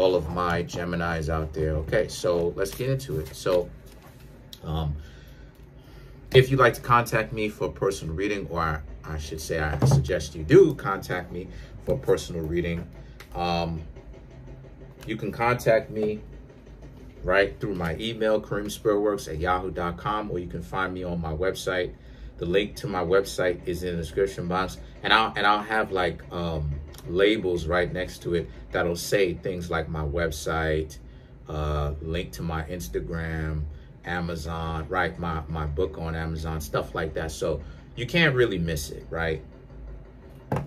all of my Geminis out there. Okay, so let's get into it. So if you'd like to contact me for a personal reading, or I should say I suggest you do contact me for a personal reading, you can contact me right through my email, Kareemspiritworks@yahoo.com, or you can find me on my website. The link to my website is in the description box, and I'll have like labels right next to it that'll say things like my website, link to my Instagram, Amazon, right? My book on Amazon, stuff like that. So you can't really miss it, right?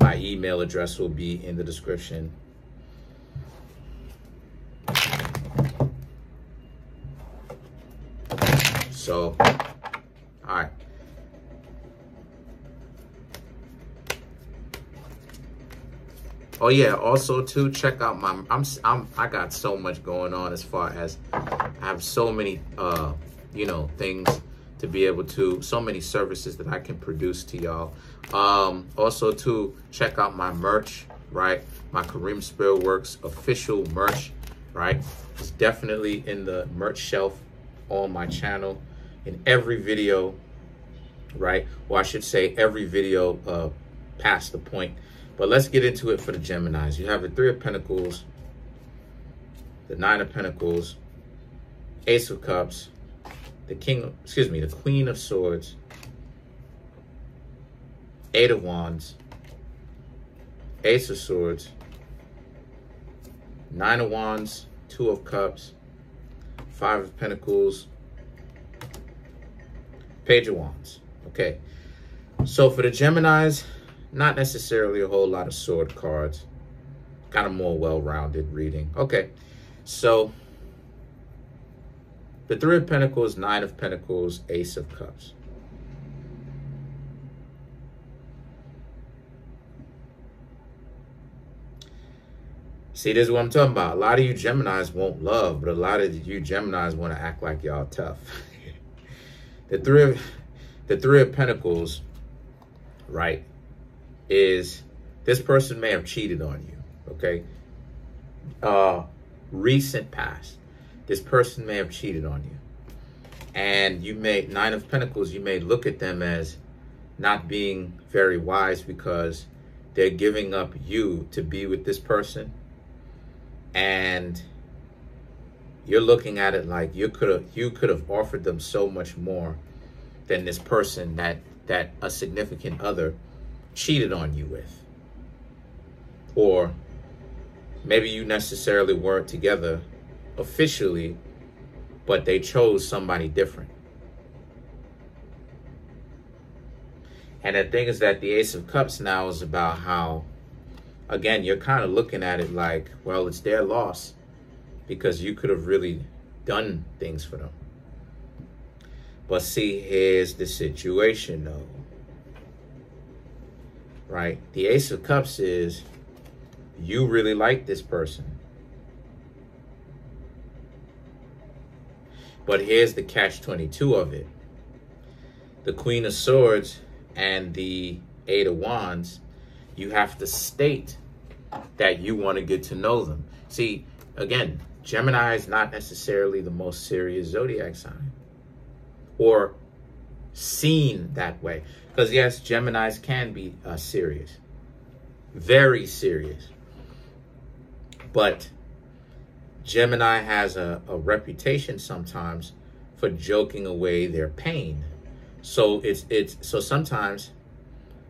My email address will be in the description. So, all right. Oh yeah, also too, check out my, I got so much going on as far as I have so many, you know, things to be able to, so many services that I can produce to y'all. Also too, check out my merch, right? My Kareemspiritworks official merch, right? It's definitely in the merch shelf on my channel. In every video, right? Or I should say every video past the point. But let's get into it for the Geminis. You have the Three of Pentacles, the Nine of Pentacles, Ace of Cups, the Queen of Swords, Eight of Wands, Ace of Swords, Nine of Wands, Two of Cups, Five of Pentacles, Page of Wands. Okay, so for the Geminis, not necessarily a whole lot of sword cards, kind of more well-rounded reading. Okay, so the Three of Pentacles, Nine of Pentacles, Ace of Cups. See, this is what I'm talking about. A lot of you Geminis won't love, but a lot of you Geminis want to act like y'all tough. The Three of Pentacles, right, is this person may have cheated on you, okay? Recent past, this person may have cheated on you. And you may, Nine of Pentacles, you may look at them as not being very wise because they're giving up you to be with this person. And you're looking at it like you could have offered them so much more than this person that a significant other cheated on you with. Or maybe you necessarily weren't together officially, but they chose somebody different. And the thing is that the Ace of Cups now is about how, again, you're kind of looking at it like, well, it's their loss because you could have really done things for them. But see, here's the situation though, right? The Ace of Cups is you really like this person. But here's the catch-22 of it. The Queen of Swords and the Eight of Wands, you have to state that you want to get to know them. See, again, Gemini is not necessarily the most serious zodiac sign, or seen that way. Because yes, Geminis can be serious, very serious. But Gemini has a reputation sometimes for joking away their pain. So so sometimes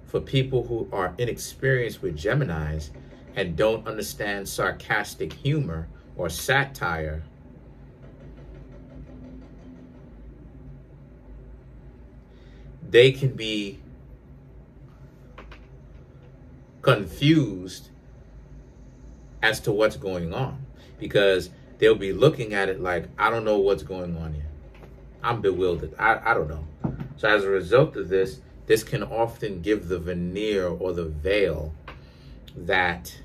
for people who are inexperienced with Geminis and don't understand sarcastic humor or satire, they can be confused as to what's going on, because they'll be looking at it like, I don't know what's going on here. I'm bewildered. I don't know. So as a result of this, this can often give the veneer or the veil that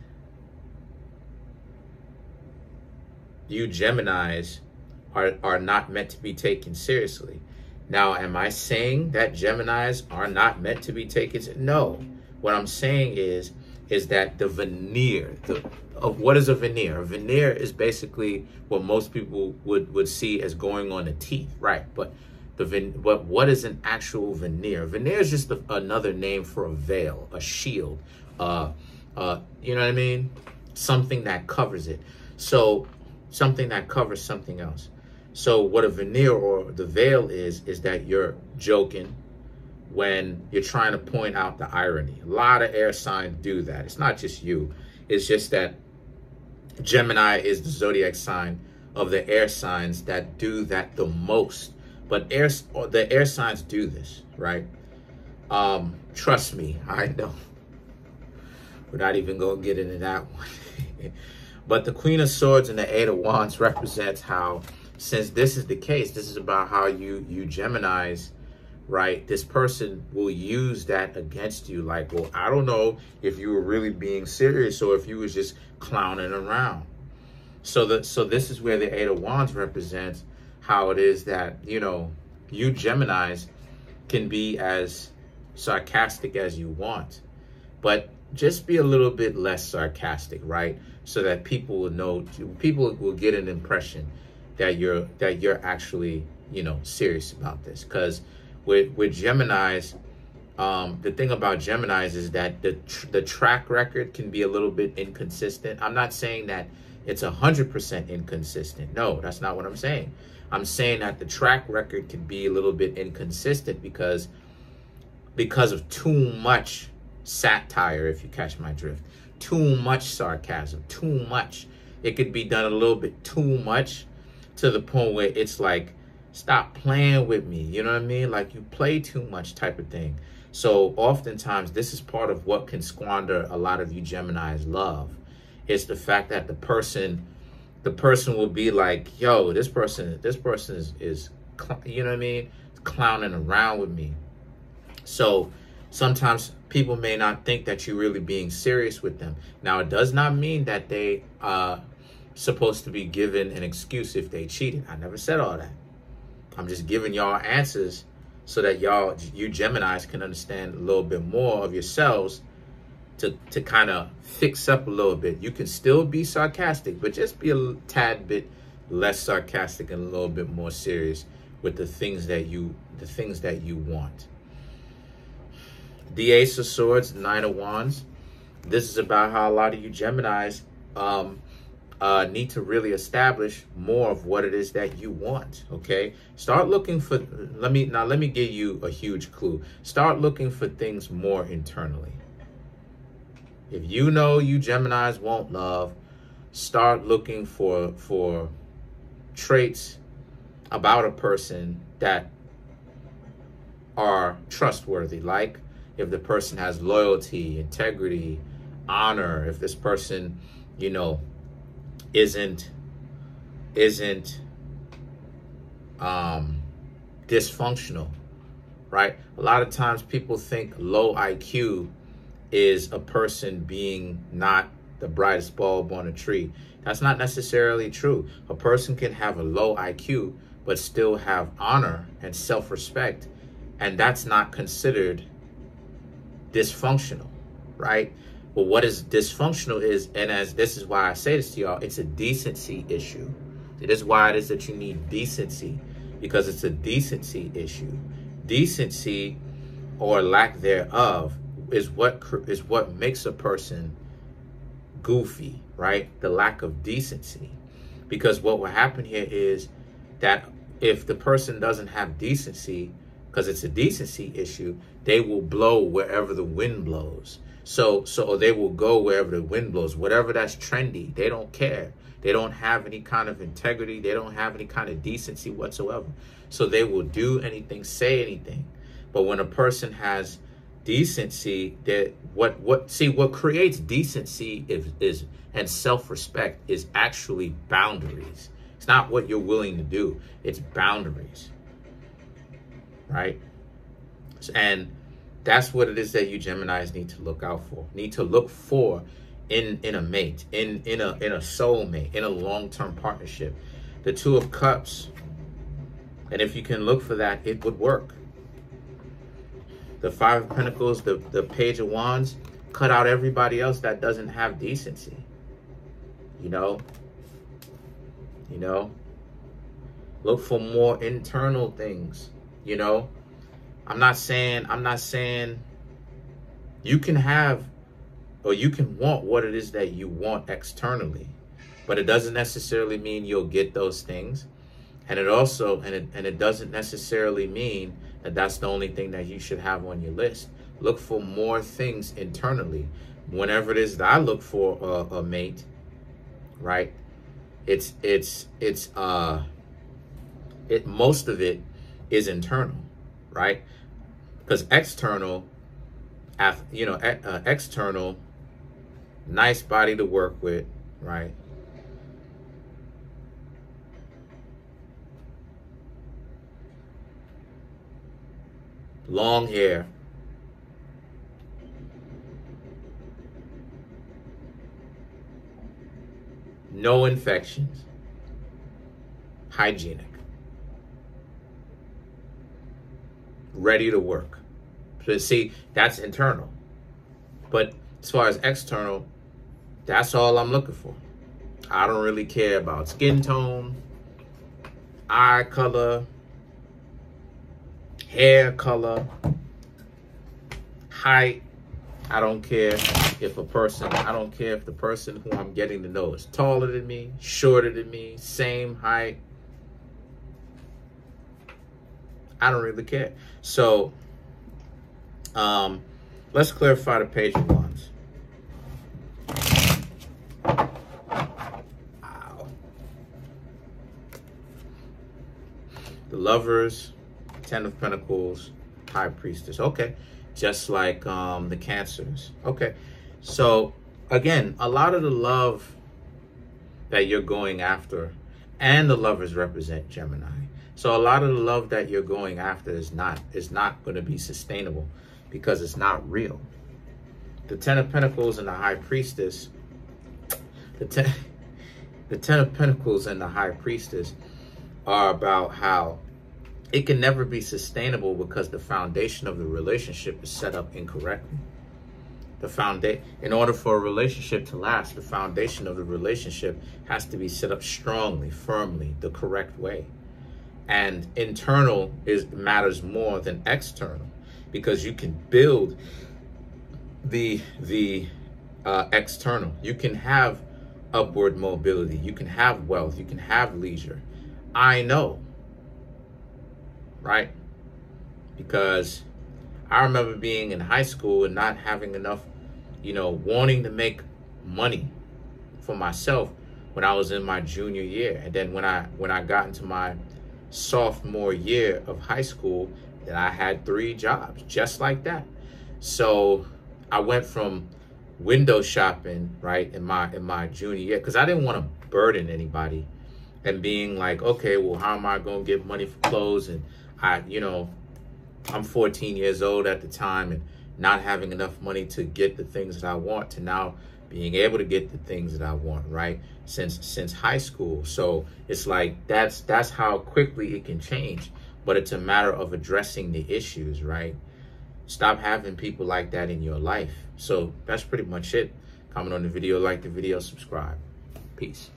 you Geminis are not meant to be taken seriously. Now, am I saying that Geminis are not meant to be taken? No. What I'm saying is is that the veneer, of what is a veneer? A veneer is basically what most people would see as going on the teeth, right? But what is an actual veneer? Veneer is just another name for a veil, a shield, you know what I mean? Something that covers it. So something that covers something else. So what a veneer or the veil is that you're joking when you're trying to point out the irony. A lot of air signs do that. It's not just you. It's just that Gemini is the zodiac sign of the air signs that do that the most. But the air signs do this, right? Trust me, I know. We're not even going to get into that one. But the Queen of Swords and the Eight of Wands represents how, since this is the case, this is about how you Geminis, right? This person will use that against you. Like, well, I don't know if you were really being serious or if you was just clowning around. So this is where the Eight of Wands represents how it is that, you know, you Geminis can be as sarcastic as you want, but just be a little bit less sarcastic, right? So that people will know, people will get an impression that you're actually, you know, serious about this. Because with Geminis, the thing about Geminis is that the track record can be a little bit inconsistent. I'm not saying that it's 100% inconsistent. No, that's not what I'm saying. I'm saying that the track record can be a little bit inconsistent because of too much satire, if you catch my drift. Too much sarcasm, too much. It could be done a little bit too much to the point where it's like, stop playing with me. You know what I mean? Like, you play too much type of thing. So oftentimes this is part of what can squander a lot of you Geminis' love. It's the fact that the person will be like, yo, this person is you know what I mean, clowning around with me. So sometimes people may not think that you're really being serious with them. Now, it does not mean that they are supposed to be given an excuse if they cheated. I never said all that. I'm just giving y'all answers so that you Geminis can understand a little bit more of yourselves to kind of fix up a little bit. You can still be sarcastic, but just be a tad bit less sarcastic and a little bit more serious with the things that you want. The Ace of Swords, Nine of Wands. This is about how a lot of you Geminis need to really establish more of what it is that you want. Okay, start looking for. Let me give you a huge clue. Start looking for things more internally. If you know you Geminis want love, start looking for traits about a person that are trustworthy. Like, if the person has loyalty, integrity, honor, if this person, you know, isn't dysfunctional, right? A lot of times people think low IQ is a person being not the brightest bulb on a tree. That's not necessarily true. A person can have a low IQ but still have honor and self-respect, and that's not considered dysfunctional, right? Well, what is dysfunctional is, and as this is why I say this to y'all, it's a decency issue. It is why it is that you need decency, because it's a decency issue. Decency, or lack thereof, is what makes a person goofy, right? The lack of decency. Because what will happen here is that if the person doesn't have decency, because it's a decency issue, they will blow wherever the wind blows. So they will go wherever the wind blows, whatever that's trendy. They don't care. They don't have any kind of integrity. They don't have any kind of decency whatsoever. So they will do anything, say anything. But when a person has decency, that what creates decency is and self-respect is actually boundaries. It's not what you're willing to do. It's boundaries, right? And that's what it is that you Geminis need to look out for. Need to look for in a mate, in a soulmate, in a long-term partnership. The Two of Cups. And if you can look for that, it would work. The Five of Pentacles, the Page of Wands, cut out everybody else that doesn't have decency. You know, look for more internal things. You know, I'm not saying you can have, or you can want what it is that you want externally, but it doesn't necessarily mean you'll get those things. And it also, and it doesn't necessarily mean that that's the only thing that you should have on your list. Look for more things internally. Whenever it is that I look for a mate, right? Most of it is internal, right? Because external, external, nice body to work with, right? Long hair. No infections. Hygienic. Ready to work. So see, that's internal. But as far as external, that's all I'm looking for. I don't really care about skin tone, eye color, hair color, height. I don't care if the person who I'm getting to know is taller than me, shorter than me, same height. I don't really care. So let's clarify the Page of Wands. Wow. The Lovers, Ten of Pentacles, High Priestess. Okay. Just like the Cancers. Okay. So again, a lot of the love that you're going after, and the Lovers represent Gemini. So a lot of the love that you're going after is not going to be sustainable because it's not real. The Ten of Pentacles and the High Priestess, the Ten of Pentacles and the High Priestess are about how it can never be sustainable because the foundation of the relationship is set up incorrectly. In order for a relationship to last, the foundation of the relationship has to be set up strongly, firmly, the correct way. And internal matters more than external, because you can build the external. You can have upward mobility. You can have wealth. You can have leisure. I know. Right? Because I remember being in high school and not having enough, wanting to make money for myself when I was in my junior year. And then when I got into my sophomore year of high school, then I had 3 jobs just like that. So I went from window shopping, right, in my junior year, because I didn't want to burden anybody, and being like, okay, well, how am I going to get money for clothes? And I'm 14 years old at the time and not having enough money to get the things that I want, to now being able to get the things that I want, right? Since high school. So it's like, that's how quickly it can change, but it's a matter of addressing the issues, right? Stop having people like that in your life. So that's pretty much it. Comment on the video, like the video, subscribe. Peace.